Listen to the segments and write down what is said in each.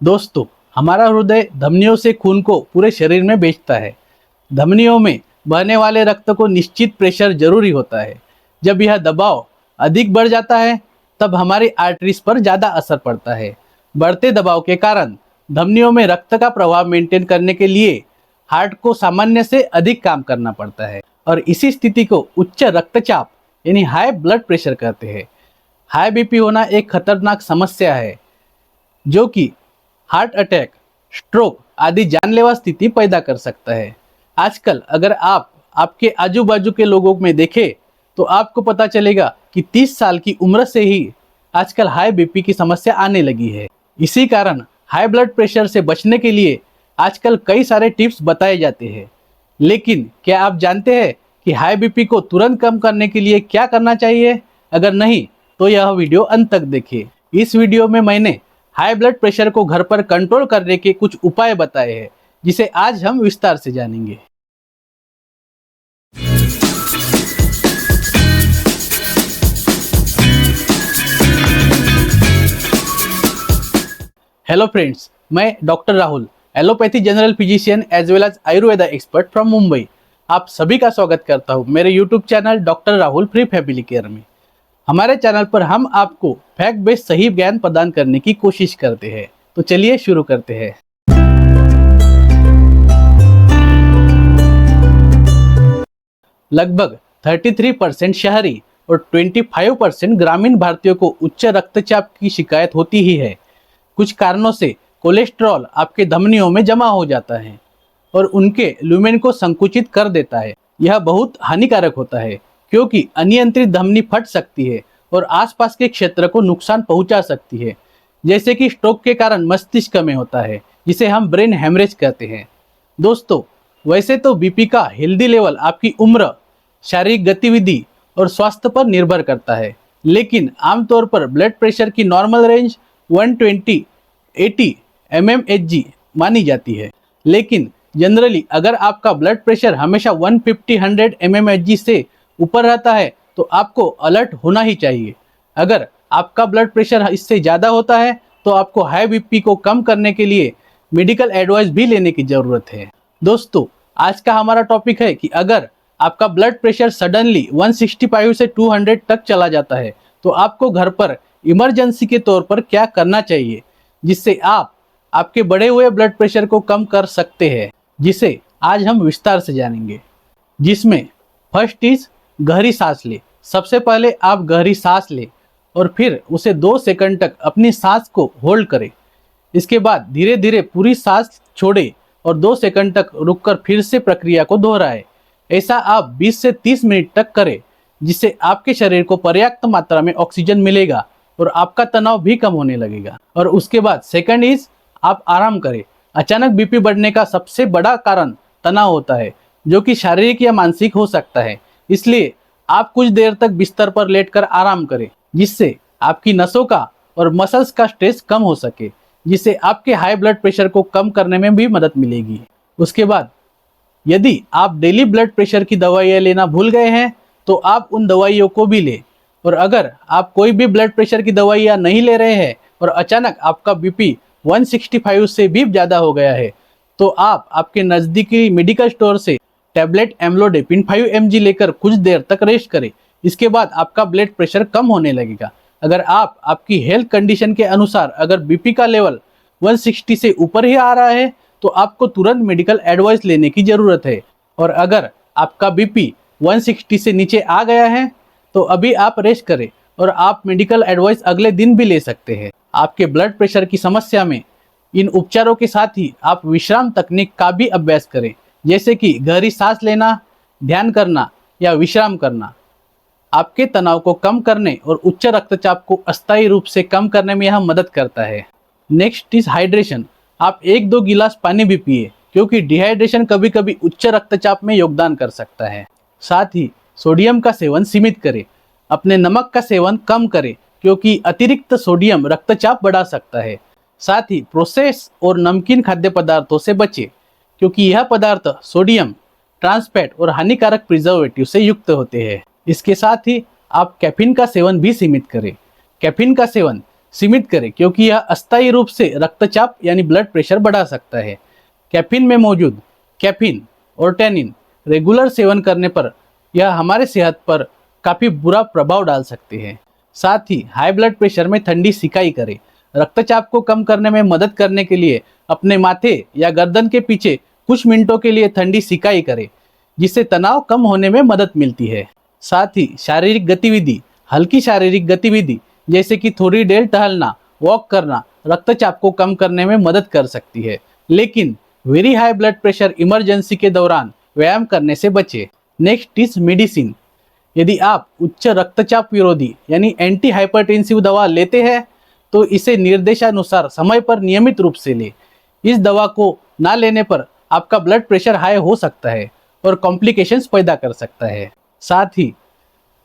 दोस्तों, हमारा हृदय धमनियों से खून को पूरे शरीर में भेजता है। धमनियों में बहने वाले रक्त को निश्चित प्रेशर जरूरी होता है। जब यह दबाव अधिक बढ़ जाता है तब हमारी आर्टरीज पर ज़्यादा असर पड़ता है। बढ़ते दबाव के कारण धमनियों में रक्त का प्रवाह मेंटेन करने के लिए हार्ट को सामान्य से अधिक काम करना पड़ता है और इसी स्थिति को उच्च रक्तचाप यानी हाई ब्लड प्रेशर कहते हैं। हाई बीपी होना एक खतरनाक समस्या है जो कि हार्ट अटैक, स्ट्रोक आदि जानलेवा स्थिति पैदा कर सकता है। आजकल अगर आप आपके आजू बाजू के लोगों में देखें तो आपको पता चलेगा कि 30 साल की उम्र से ही आजकल हाई बीपी की समस्या आने लगी है। इसी कारण हाई ब्लड प्रेशर से बचने के लिए आजकल कई सारे टिप्स बताए जाते हैं। लेकिन क्या आप जानते हैं कि हाई बीपी को तुरंत कम करने के लिए क्या करना चाहिए? अगर नहीं तो यह वीडियो अंत तक देखिए। इस वीडियो में मैंने हाई ब्लड प्रेशर को घर पर कंट्रोल करने के कुछ उपाय बताए हैं जिसे आज हम विस्तार से जानेंगे। हेलो फ्रेंड्स, मैं doctor Rahul, allopathy general physician as well as Ayurveda expert from Mumbai. आप सभी का स्वागत करता हूं मेरे YouTube channel doctor Rahul free family care में। हमारे चैनल पर हम आपको फैक्ट बेस्ड सही ज्ञान प्रदान करने की कोशिश करते हैं। तो चलिए शुरू करते हैं। लगभग 33% शहरी और 25% ग्रामीण भारतीयों को उच्च रक्तचाप की शिकायत होती ही है। कुछ कारणों से कोलेस्ट्रॉल आपके धमनियों में जमा हो जाता है और उनके लुमेन को संकुचित कर देता है। यह बहुत हानिकारक होता है क्योंकि अनियंत्रित धमनी फट सकती है और आसपास के क्षेत्र को नुकसान पहुंचा सकती है, जैसे कि स्ट्रोक के कारण मस्तिष्क में होता है जिसे हम ब्रेन हेमरेज कहते हैं। दोस्तों, वैसे तो बीपी का हेल्दी लेवल आपकी उम्र, शारीरिक गतिविधि और स्वास्थ्य पर निर्भर करता है, लेकिन आमतौर पर ब्लड प्रेशर की नॉर्मल रेंज 120-80 mmHg मानी जाती है। लेकिन जनरली अगर आपका ब्लड प्रेशर हमेशा 150-100 mmHg से ऊपर रहता है तो आपको अलर्ट होना ही चाहिए। अगर आपका ब्लड प्रेशर इससे ज़्यादा होता है तो आपको हाई बीपी को कम करने के लिए मेडिकल एडवाइस भी लेने की ज़रूरत है। दोस्तों, आज का हमारा टॉपिक है कि अगर आपका ब्लड प्रेशर सडनली 165 से 200 तक चला जाता है तो आपको घर पर इमरजेंसी के तौर पर क्या करना चाहिए जिससे आप आपके बढ़े हुए ब्लड प्रेशर को कम कर सकते हैं, जिसे आज हम विस्तार से जानेंगे। जिसमें फर्स्ट इज गहरी सांस ले। सबसे पहले आप गहरी सांस ले और फिर उसे 2 सेकंड तक अपनी सांस को होल्ड करें। इसके बाद धीरे धीरे पूरी सांस छोड़े और 2 सेकंड तक रुककर फिर से प्रक्रिया को दोहराएं। ऐसा आप 20 से 30 मिनट तक करें, जिससे आपके शरीर को पर्याप्त मात्रा में ऑक्सीजन मिलेगा और आपका तनाव भी कम होने लगेगा। और उसके बाद सेकंड इज आप आराम करें। अचानक बीपी बढ़ने का सबसे बड़ा कारण तनाव होता है, जो कि शारीरिक या मानसिक हो सकता है। इसलिए आप कुछ देर तक बिस्तर पर लेटकर आराम करें, जिससे आपकी नसों का और मसल्स का स्ट्रेस कम हो सके, जिससे आपके हाई ब्लड प्रेशर को कम करने में भी मदद मिलेगी। उसके बाद यदि आप डेली ब्लड प्रेशर की दवाइयाँ लेना भूल गए हैं तो आप उन दवाइयों को भी लें। और अगर आप कोई भी ब्लड प्रेशर की दवाइयाँ नहीं ले रहे हैं और अचानक आपका बीपी 165 से भी ज़्यादा हो गया है तो आप आपके नज़दीकी मेडिकल स्टोर से टैबलेट एम्लोडेपिन 5 mg लेकर कुछ देर तक रेस्ट करें। इसके बाद आपका ब्लड प्रेशर कम होने लगेगा। अगर आप आपकी हेल्थ कंडीशन के अनुसार अगर बीपी का लेवल 160 से ऊपर ही आ रहा है तो आपको तुरंत मेडिकल एडवाइस लेने की ज़रूरत है। और अगर आपका बीपी 160 से नीचे आ गया है तो अभी आप रेस्ट करें और आप मेडिकल एडवाइस अगले दिन भी ले सकते हैं। आपके ब्लड प्रेशर की समस्या में इन उपचारों के साथ ही आप विश्राम तकनीक का भी अभ्यास करें, जैसे कि गहरी सांस लेना, ध्यान करना या विश्राम करना। आपके तनाव को कम करने और उच्च रक्तचाप को अस्थायी रूप से कम करने में यह मदद करता है। Next is hydration. आप 1-2 गिलास पानी भी पिए, क्योंकि डिहाइड्रेशन कभी कभी उच्च रक्तचाप में योगदान कर सकता है। साथ ही सोडियम का सेवन सीमित करें। अपने नमक का सेवन कम करें, क्योंकि अतिरिक्त सोडियम रक्तचाप बढ़ा सकता है। साथ ही प्रोसेस और नमकीन खाद्य पदार्थों से बचें, क्योंकि यह पदार्थ सोडियम, ट्रांसफैट और हानिकारक प्रिजर्वेटिव से युक्त होते हैं। इसके साथ ही आप कैफीन का सेवन भी सीमित करें। कैफीन का सेवन सीमित करें, क्योंकि यह अस्थायी रूप से रक्तचाप यानी ब्लड प्रेशर बढ़ा सकता है। कैफीन में मौजूद कैफीन और टैनिन रेगुलर सेवन करने पर यह हमारे सेहत पर काफ़ी बुरा प्रभाव डाल सकते हैं। साथ ही हाई ब्लड प्रेशर में ठंडी सिकाई करें। रक्तचाप को कम करने में मदद करने के लिए अपने माथे या गर्दन के पीछे कुछ मिनटों के लिए ठंडी सिकाई करें, जिससे तनाव कम होने में मदद मिलती है। साथ ही शारीरिक गतिविधि, हल्की शारीरिक गतिविधि जैसे कि थोड़ी देर टहलना, वॉक करना रक्तचाप को कम करने में मदद कर सकती है, लेकिन very high blood pressure emergency के दौरान व्यायाम करने से बचें। Next is medicine. यदि आप उच्च रक्तचाप विरोधी यानी एंटी हाइपरटेंसिव दवा लेते हैं तो इसे निर्देशानुसार समय पर नियमित रूप से लें। इस दवा को ना लेने पर आपका ब्लड प्रेशर हाई हो सकता है और कॉम्प्लिकेशंस पैदा कर सकता है। साथ ही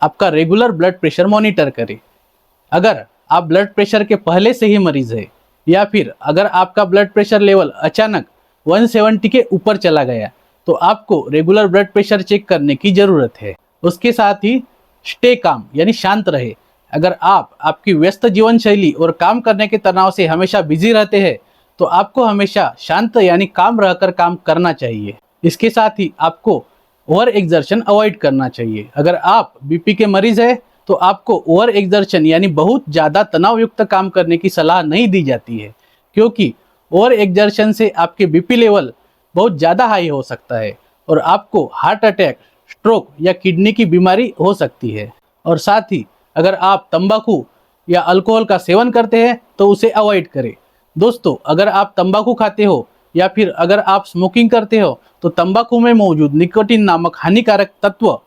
आपका रेगुलर ब्लड प्रेशर मॉनिटर करें। अगर आप ब्लड प्रेशर के पहले से ही मरीज है या फिर अगर आपका ब्लड प्रेशर लेवल अचानक 170 के ऊपर चला गया तो आपको रेगुलर ब्लड प्रेशर चेक करने की ज़रूरत है। उसके साथ ही स्टे काम यानी शांत रहे। अगर आप आपकी व्यस्त जीवन शैली और काम करने के तनाव से हमेशा बिजी रहते हैं तो आपको हमेशा शांत यानी काम रहकर काम करना चाहिए। इसके साथ ही आपको ओवर एक्सर्शन अवॉइड करना चाहिए। अगर आप बीपी के मरीज हैं तो आपको ओवर एक्सर्शन यानी बहुत ज़्यादा तनावयुक्त काम करने की सलाह नहीं दी जाती है, क्योंकि ओवर एक्सर्शन से आपके बीपी लेवल बहुत ज़्यादा हाई हो सकता है और आपको हार्ट अटैक, स्ट्रोक या किडनी की बीमारी हो सकती है। और साथ ही अगर आप तंबाकू या अल्कोहल का सेवन करते हैं तो उसे अवॉइड करें। दोस्तों, अगर आप तंबाकू खाते हो या फिर अगर आप स्मोकिंग करते हो तो तंबाकू में मौजूद निकोटीन नामक हानिकारक तत्व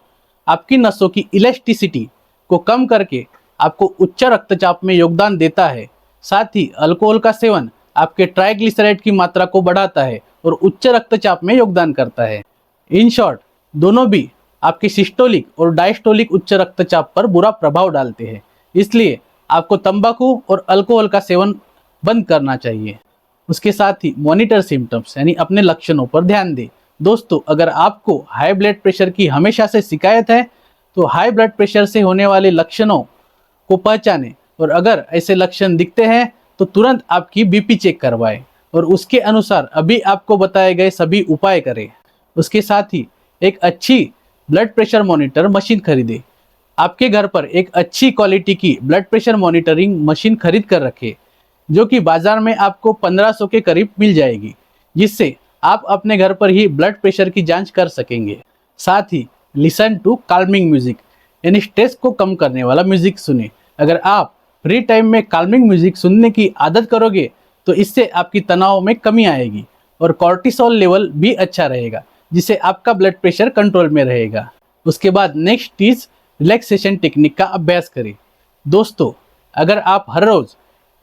आपकी नसों की इलास्टिसिटी को कम करके आपको उच्च रक्तचाप में योगदान देता है। साथ ही अल्कोहल का सेवन आपके ट्राइग्लिसराइड की मात्रा को बढ़ाता है और उच्च रक्तचाप में योगदान करता है। इन शॉर्ट, दोनों भी आपके सिस्टोलिक और डायस्टोलिक उच्च रक्तचाप पर बुरा प्रभाव डालते हैं। इसलिए आपको तंबाकू और अल्कोहल का सेवन बंद करना चाहिए। उसके साथ ही मॉनिटर सिम्टम्स यानी अपने लक्षणों पर ध्यान दें। दोस्तों, अगर आपको हाई ब्लड प्रेशर की हमेशा से शिकायत है तो हाई ब्लड प्रेशर से होने वाले लक्षणों को पहचानें और अगर ऐसे लक्षण दिखते हैं तो तुरंत आपकी बीपी चेक करवाएं और उसके अनुसार अभी आपको बताए गए सभी उपाय करें। उसके साथ ही एक अच्छी ब्लड प्रेशर मॉनिटर मशीन खरीदें। आपके घर पर एक अच्छी क्वालिटी की ब्लड प्रेशर मॉनिटरिंग मशीन खरीद कर रखें, जो कि बाजार में आपको 1500 के करीब मिल जाएगी, जिससे आप अपने घर पर ही ब्लड प्रेशर की जांच कर सकेंगे। साथ ही लिसन टू काल्मिंग म्यूजिक यानी स्ट्रेस को कम करने वाला म्यूजिक सुने। अगर आप फ्री टाइम में काल्मिंग म्यूजिक सुनने की आदत करोगे तो इससे आपकी तनाव में कमी आएगी और कॉर्टिसोल लेवल भी अच्छा रहेगा, जिससे आपका ब्लड प्रेशर कंट्रोल में रहेगा। उसके बाद नेक्स्ट इज रिलैक्सेशन टेक्निक का अभ्यास करें। दोस्तों, अगर आप हर रोज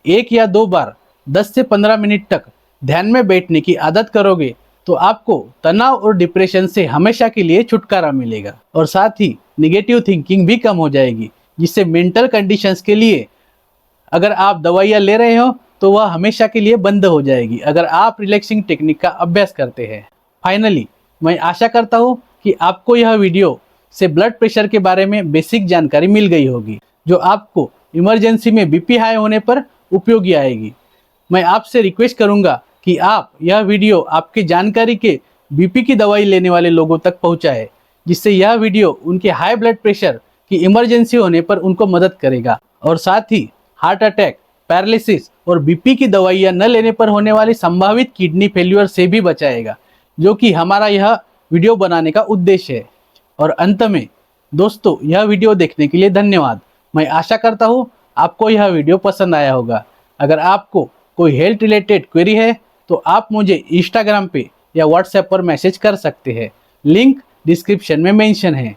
1 या 2 बार 10 से 15 मिनट तक ध्यान में बैठने की आदत करोगे तो आपको तनाव और डिप्रेशन से हमेशा के लिए छुटकारा मिलेगा और साथ ही निगेटिव थिंकिंग भी कम हो जाएगी, जिससे मेंटल कंडीशंस के लिए अगर आप दवाइयाँ ले रहे हो तो वह हमेशा के लिए बंद हो जाएगी अगर आप रिलैक्सिंग टेक्निक का अभ्यास करते हैं। फाइनली, मैं आशा करता हूँ कि आपको यह वीडियो से ब्लड प्रेशर के बारे में बेसिक जानकारी मिल गई होगी, जो आपको इमरजेंसी में बीपी हाई होने पर उपयोगी आएगी। मैं आपसे रिक्वेस्ट करूंगा कि आप यह वीडियो आपके जानकारी के बीपी की दवाई लेने वाले लोगों तक पहुंचाएं, जिससे यह वीडियो उनके हाई ब्लड प्रेशर की इमरजेंसी होने पर उनको मदद करेगा और साथ ही हार्ट अटैक, पैरालिसिस और बीपी की दवाइयाँ न लेने पर होने वाली संभावित किडनी फेल्यूर से भी बचाएगा, जो कि हमारा यह वीडियो बनाने का उद्देश्य है। और अंत में दोस्तों, यह वीडियो देखने के लिए धन्यवाद। मैं आशा करता हूँ आपको यह वीडियो पसंद आया होगा। अगर आपको कोई हेल्थ रिलेटेड क्वेरी है तो आप मुझे इंस्टाग्राम पे या व्हाट्सएप पर मैसेज कर सकते हैं। लिंक डिस्क्रिप्शन में मेंशन है।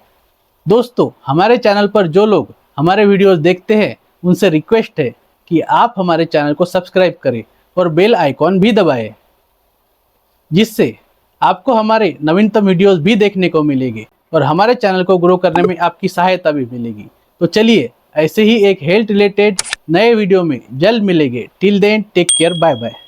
दोस्तों, हमारे चैनल पर जो लोग हमारे वीडियोस देखते हैं उनसे रिक्वेस्ट है कि आप हमारे चैनल को सब्सक्राइब करें और बेल आइकॉन भी दबाएं, जिससे आपको हमारे नवीनतम वीडियोस भी देखने को मिलेंगे और हमारे चैनल को ग्रो करने में आपकी सहायता भी मिलेगी। तो चलिए, ऐसे ही एक हेल्थ रिलेटेड नए वीडियो में जल्द मिलेंगे। Till then, take care, bye bye.